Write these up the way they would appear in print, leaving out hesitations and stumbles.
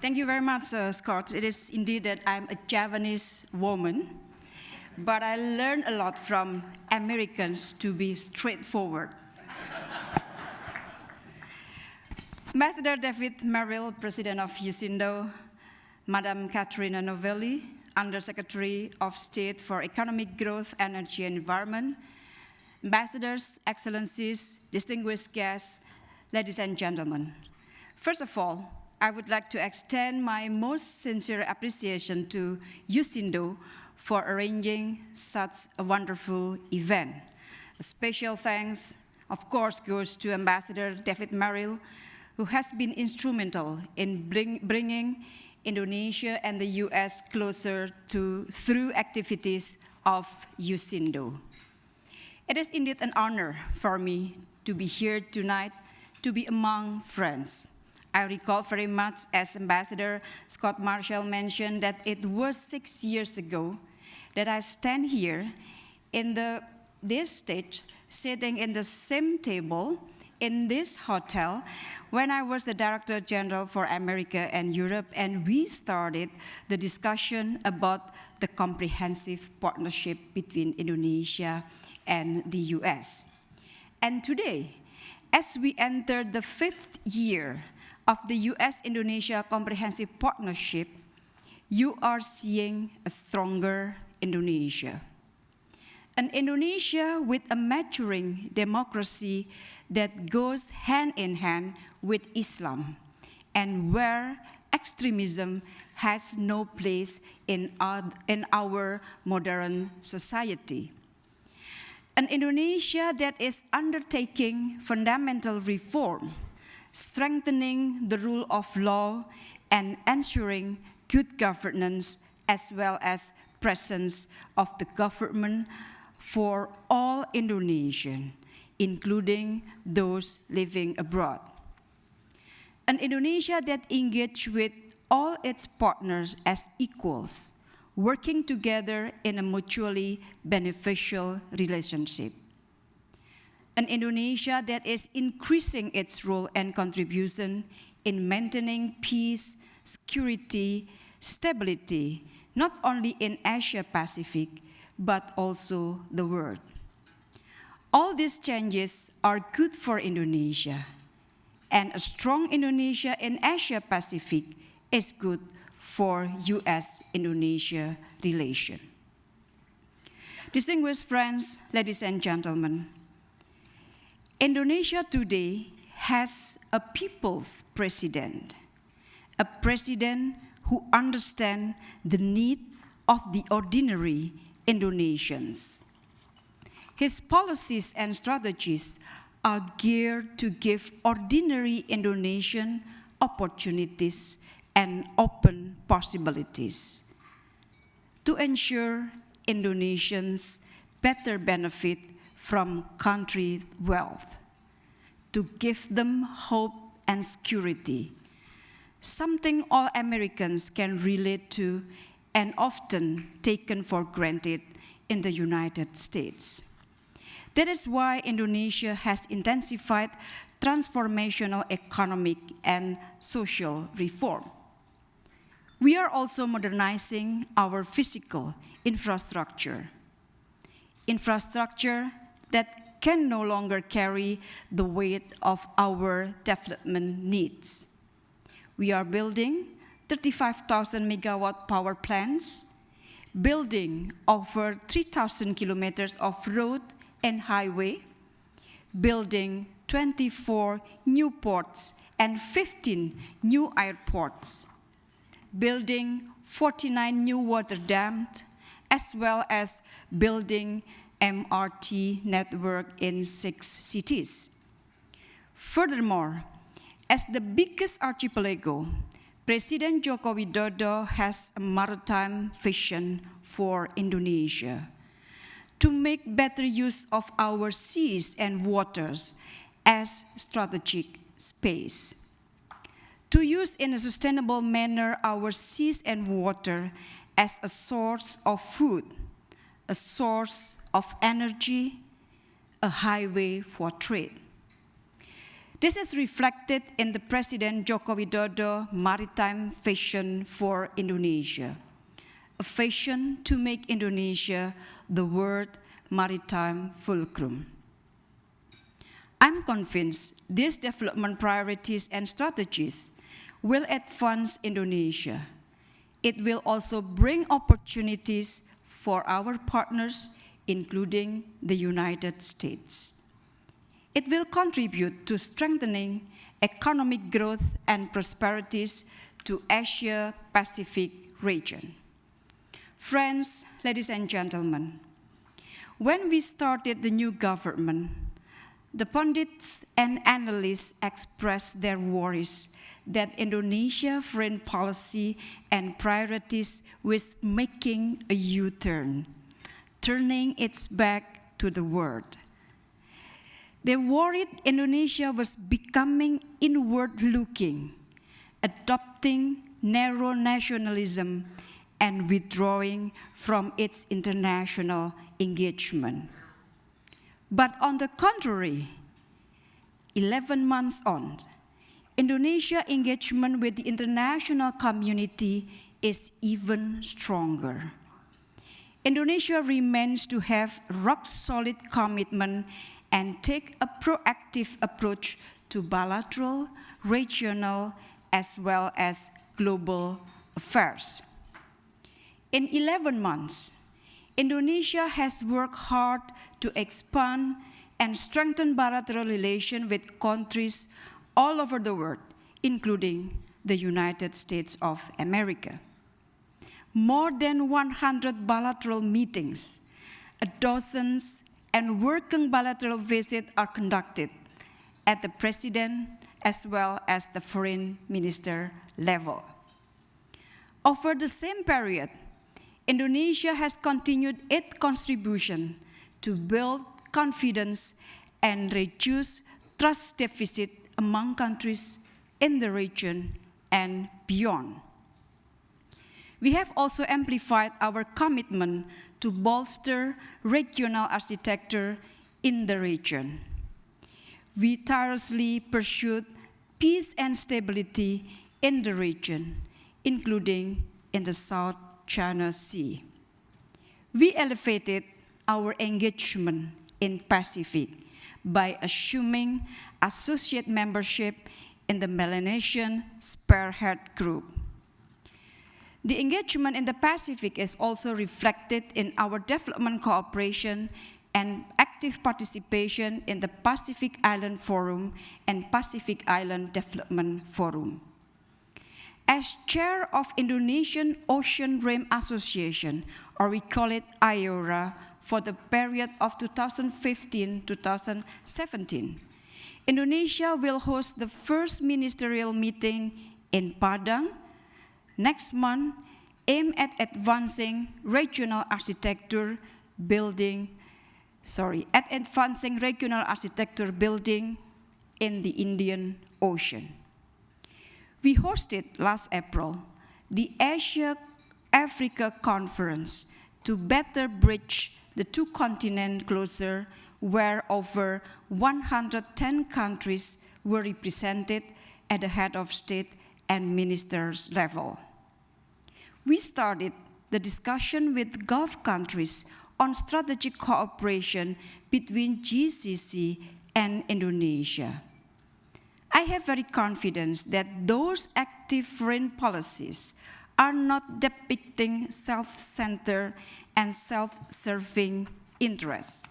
Thank you very much, Scott. It is indeed that I'm a Javanese woman, but I learned a lot from Americans to be straightforward. Ambassador David Merrill, President of USINDO, Madam Katerina Novelli, Undersecretary of State for Economic Growth, Energy and Environment, Ambassadors, Excellencies, distinguished guests, ladies and gentlemen. First of all, I would like to extend my most sincere appreciation to USINDO for arranging such a wonderful event. A special thanks, of course, goes to Ambassador David Merrill, who has been instrumental in bringing Indonesia and the US closer through activities of USINDO. It is indeed an honor for me to be here tonight, to be among friends. I recall very much, as Ambassador Scott Marshall mentioned, that it was 6 years ago that I stand here in this stage, sitting in the same table in this hotel when I was the Director General for America and Europe, and we started the discussion about the comprehensive partnership between Indonesia and the US. And today, as we enter the 5th year of the US-Indonesia Comprehensive Partnership, you are seeing a stronger Indonesia. An Indonesia with a maturing democracy that goes hand in hand with Islam, and where extremism has no place in our modern society. An Indonesia that is undertaking fundamental reform, strengthening the rule of law and ensuring good governance, as well as presence of the government for all Indonesians, including those living abroad. An Indonesia that engages with all its partners as equals, working together in a mutually beneficial relationship. An Indonesia that is increasing its role and contribution in maintaining peace, security, stability, not only in Asia-Pacific, but also the world. All these changes are good for Indonesia, and a strong Indonesia in Asia-Pacific is good for US-Indonesia relation. Distinguished friends, ladies and gentlemen, Indonesia today has a people's president, a president who understands the need of the ordinary Indonesians. His policies and strategies are geared to give ordinary Indonesians opportunities and open possibilities, to ensure Indonesians better benefit from country wealth, to give them hope and security, something all Americans can relate to and often taken for granted in the United States. That is why Indonesia has intensified transformational economic and social reform. We are also modernizing our physical infrastructure that can no longer carry the weight of our development needs. We are building 35,000 megawatt power plants, building over 3,000 kilometers of road and highway, building 24 new ports and 15 new airports, building 49 new water dams, as well as building MRT network in 6 cities. Furthermore, as the biggest archipelago, President Joko Widodo has a maritime vision for Indonesia to make better use of our seas and waters as strategic space, to use in a sustainable manner our seas and water as a source of food, a source of energy, a highway for trade. This is reflected in the President Joko Widodo maritime vision for Indonesia, a vision to make Indonesia the world maritime fulcrum. I'm convinced these development priorities and strategies will advance Indonesia. It will also bring opportunities for our partners, including the United States. It will contribute to strengthening economic growth and prosperities to Asia-Pacific region. Friends, ladies and gentlemen, when we started the new government, the pundits and analysts expressed their worries that Indonesia's foreign policy and priorities was making a U-turn, turning its back to the world. They worried Indonesia was becoming inward-looking, adopting narrow nationalism and withdrawing from its international engagement. But on the contrary, 11 months on, Indonesia's engagement with the international community is even stronger. Indonesia remains to have rock-solid commitment and take a proactive approach to bilateral, regional, as well as global affairs. In 11 months, Indonesia has worked hard to expand and strengthen bilateral relations with countries all over the world, including the United States of America. More than 100 bilateral meetings, dozens and working bilateral visits are conducted at the president as well as the foreign minister level. Over the same period, Indonesia has continued its contribution to build confidence and reduce trust deficit among countries in the region and beyond. We have also amplified our commitment to bolster regional architecture in the region. We tirelessly pursued peace and stability in the region, including in the South China Sea. We elevated our engagement in Pacific by assuming associate membership in the Melanesian Spearhead Group. The engagement in the Pacific is also reflected in our development cooperation and active participation in the Pacific Island Forum and Pacific Island Development Forum. As chair of Indonesian Ocean Rim Association, or we call it IORA, for the period of 2015-2017, Indonesia will host the first ministerial meeting in Padang next month, aimed at advancing regional architecture building in the Indian Ocean. We hosted last April the Asia-Africa Conference to better bridge the two continents closer, where over 110 countries were represented at the head of state and ministers level. We started the discussion with Gulf countries on strategic cooperation between GCC and Indonesia. I have very confidence that those active foreign policies are not depicting self-centered and self-serving interests.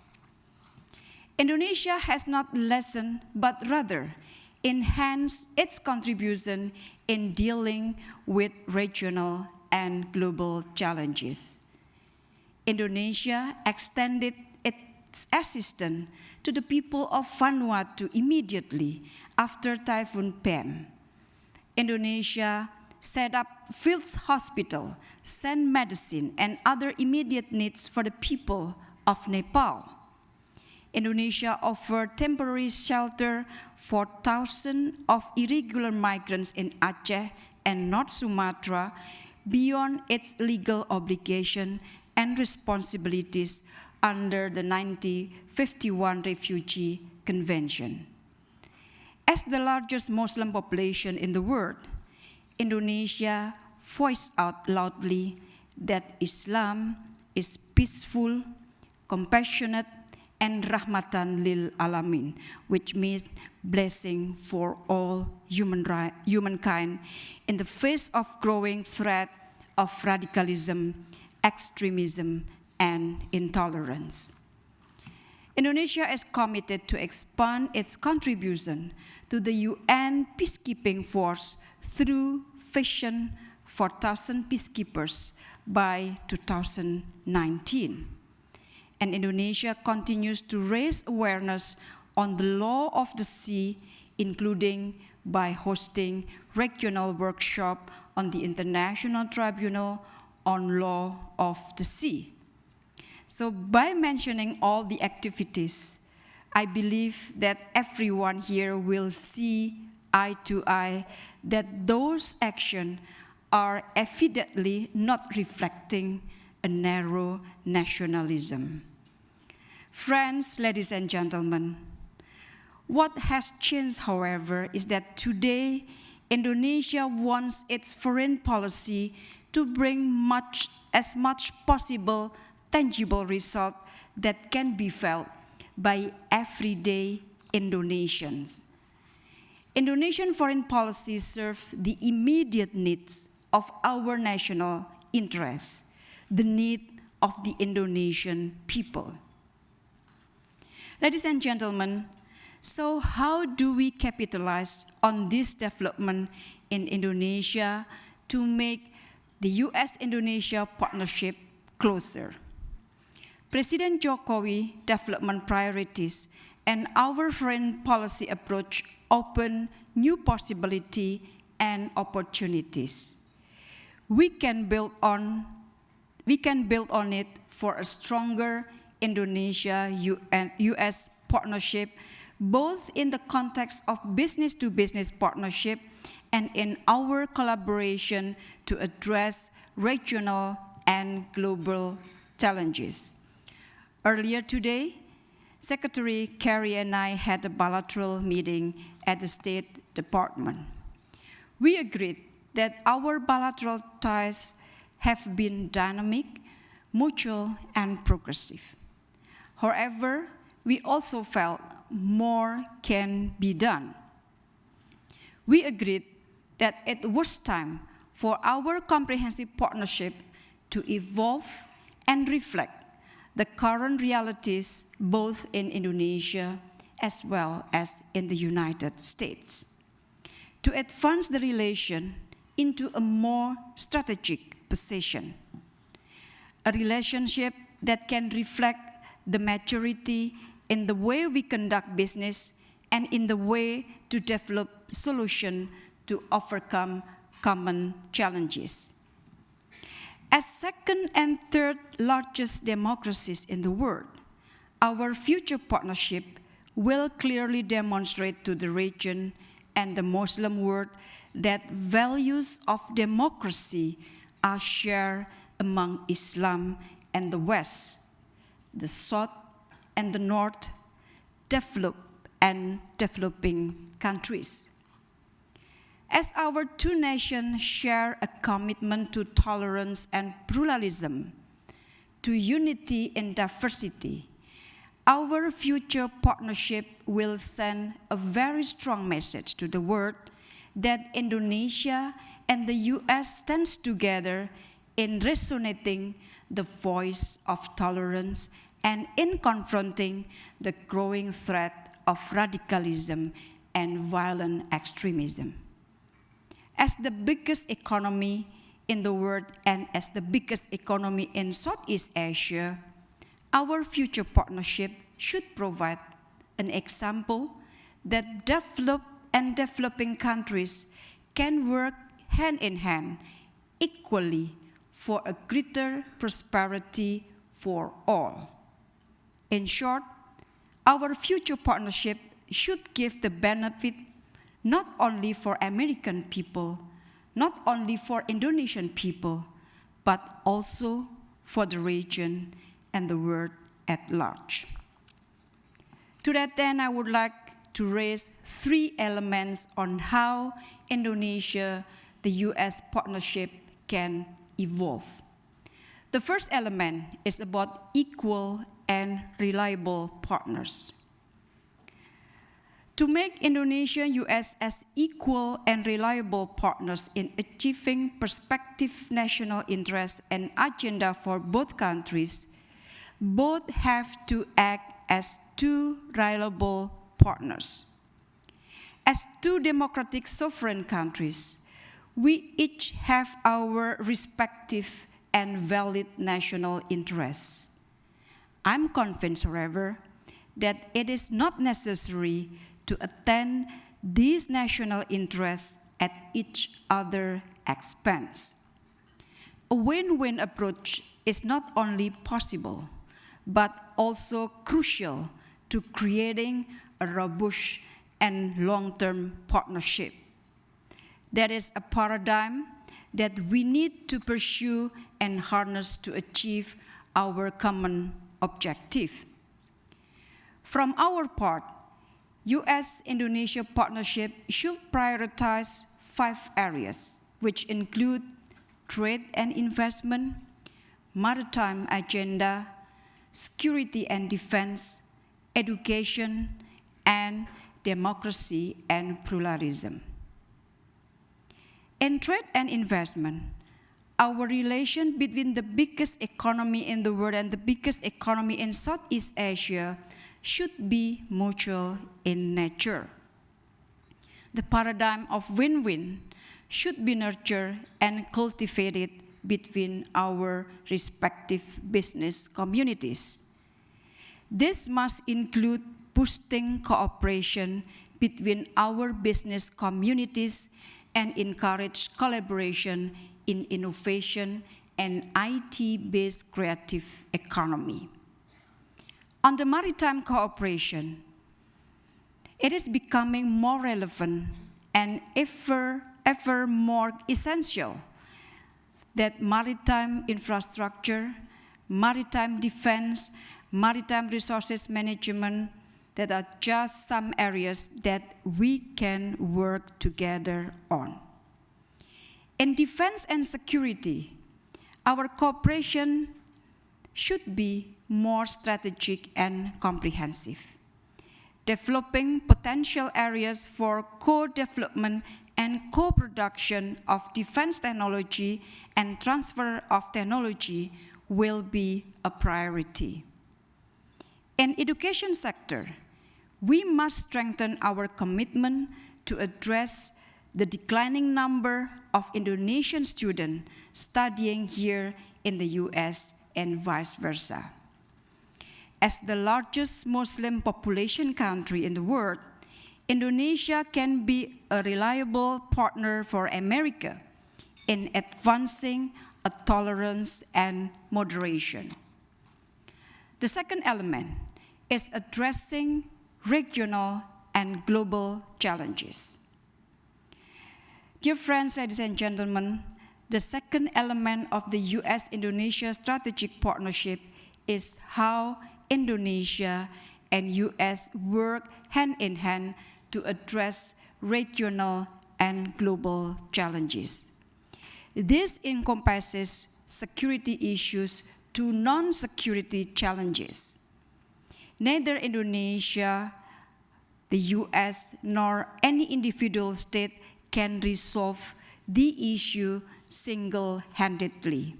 Indonesia has not lessened, but rather enhanced its contribution in dealing with regional and global challenges. Indonesia extended its assistance to the people of Vanuatu immediately after Typhoon Pem. Indonesia set up field hospital, sent medicine, and other immediate needs for the people of Nepal. Indonesia offered temporary shelter for thousands of irregular migrants in Aceh and North Sumatra beyond its legal obligation and responsibilities under the 1951 Refugee Convention. As the largest Muslim population in the world, Indonesia voiced out loudly that Islam is peaceful, compassionate, and rahmatan lil alamin, which means blessing for all humankind in the face of growing threat of radicalism, extremism, and intolerance. Indonesia is committed to expand its contribution to the UN peacekeeping force through Vision 4,000 peacekeepers by 2019. And Indonesia continues to raise awareness on the law of the sea, including by hosting regional workshop on the International Tribunal on Law of the Sea. So by mentioning all the activities, I believe that everyone here will see eye to eye that those actions are evidently not reflecting a narrow nationalism. Friends, ladies and gentlemen, what has changed, however, is that today Indonesia wants its foreign policy to bring as much possible tangible result that can be felt by everyday Indonesians. Indonesian foreign policy serves the immediate needs of our national interests, the need of the Indonesian people. Ladies and gentlemen, so how do we capitalize on this development in Indonesia to make the US-Indonesia partnership closer? President Jokowi development priorities and our foreign policy approach open new possibilities and opportunities. We can build on it for a stronger Indonesia-US partnership, both in the context of business-to-business partnership and in our collaboration to address regional and global challenges. Earlier today, Secretary Kerry and I had a bilateral meeting at the State Department. We agreed that our bilateral ties have been dynamic, mutual, and progressive. However, we also felt more can be done. We agreed that it was time for our comprehensive partnership to evolve and reflect the current realities both in Indonesia as well as in the United States, to advance the relation into a more strategic position, a relationship that can reflect the maturity in the way we conduct business and in the way to develop solutions to overcome common challenges. As second and third largest democracies in the world, our future partnership will clearly demonstrate to the region and the Muslim world that values of democracy are shared among Islam and the West, the South and the North, developed and developing countries. As our two nations share a commitment to tolerance and pluralism, to unity in diversity, our future partnership will send a very strong message to the world that Indonesia and the US stand together in resonating the voice of tolerance and in confronting the growing threat of radicalism and violent extremism. As the biggest economy in the world and as the biggest economy in Southeast Asia, our future partnership should provide an example that developed and developing countries can work hand in hand equally for a greater prosperity for all. In short, our future partnership should give the benefit not only for American people, not only for Indonesian people, but also for the region and the world at large. To that end, I would like to raise 3 elements on how Indonesia, the US partnership can evolve. The first element is about equal and reliable partners. To make Indonesia and US as equal and reliable partners in achieving prospective national interests and agenda for both countries, both have to act as 2 reliable partners. As 2 democratic sovereign countries, we each have our respective and valid national interests. I'm convinced, however, that it is not necessary to attain these national interests at each other's expense. A win-win approach is not only possible, but also crucial to creating a robust and long-term partnership. That is a paradigm that we need to pursue and harness to achieve our common objective. From our part, US-Indonesia partnership should prioritize 5 areas, which include trade and investment, maritime agenda, security and defense, education, and democracy and pluralism. In trade and investment, our relation between the biggest economy in the world and the biggest economy in Southeast Asia should be mutual in nature. The paradigm of win-win should be nurtured and cultivated between our respective business communities. This must include boosting cooperation between our business communities and encourage collaboration in innovation and IT-based creative economy. On the maritime cooperation, it is becoming more relevant and ever more essential that maritime infrastructure, maritime defense, maritime resources management, that are just some areas that we can work together on. In defense and security, our cooperation should be more strategic and comprehensive, developing potential areas for co-development and co-production of defense technology and transfer of technology will be a priority. In education sector, we must strengthen our commitment to address the declining number of Indonesian students studying here in the US and vice versa. As the largest Muslim population country in the world, Indonesia can be a reliable partner for America in advancing a tolerance and moderation. The second element is addressing regional and global challenges. Dear friends, ladies and gentlemen, the second element of the US-Indonesia strategic partnership is how Indonesia and US work hand in hand to address regional and global challenges. This encompasses security issues to non-security challenges. Neither Indonesia, the US, nor any individual state can resolve the issue single-handedly.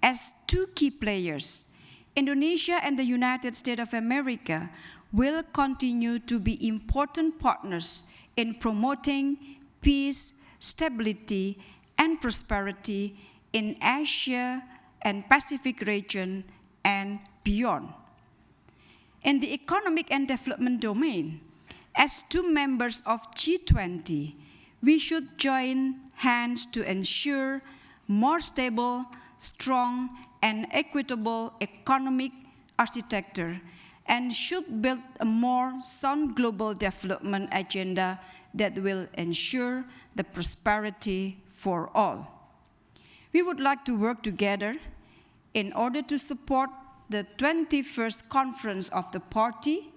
As 2 key players, Indonesia and the United States of America will continue to be important partners in promoting peace, stability, and prosperity in Asia and Pacific region and beyond. In the economic and development domain, as 2 members of G20, we should join hands to ensure more stable, strong, and equitable economic architecture and should build a more sound global development agenda that will ensure the prosperity for all. We would like to work together in order to support the 21st Conference of the Party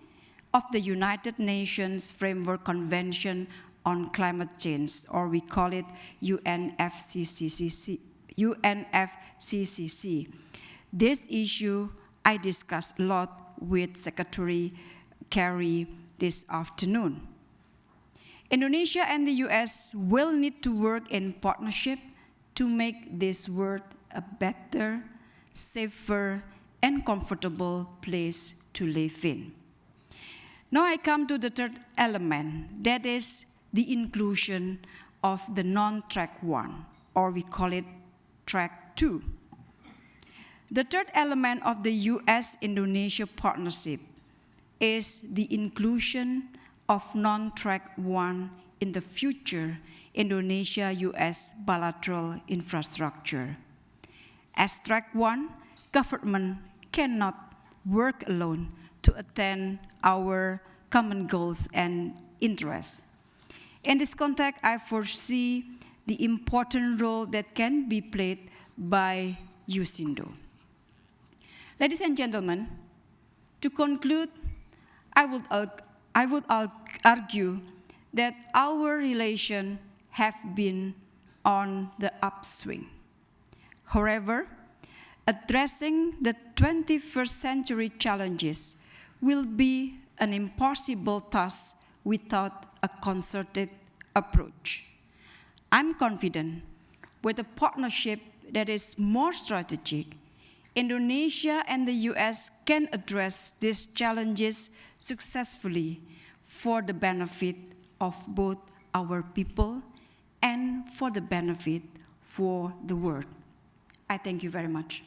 of the United Nations Framework Convention on Climate Change, or we call it UNFCCC. This issue I discussed a lot with Secretary Kerry this afternoon. Indonesia and the US will need to work in partnership to make this world a better, safer, and comfortable place to live in. Now I come to the third element, that is the inclusion of the non-track 1, or we call it track 2. The third element of the US-Indonesia partnership is the inclusion of non-track 1 in the future Indonesia-US bilateral infrastructure. As track 1, government cannot work alone to attain our common goals and interests. In this context, I foresee the important role that can be played by USINDO. Ladies and gentlemen, to conclude, I would argue that our relations have been on the upswing. However, addressing the 21st century challenges will be an impossible task without a concerted approach. I'm confident with a partnership that is more strategic, Indonesia and the US can address these challenges successfully for the benefit of both our people and for the benefit for the world. I thank you very much.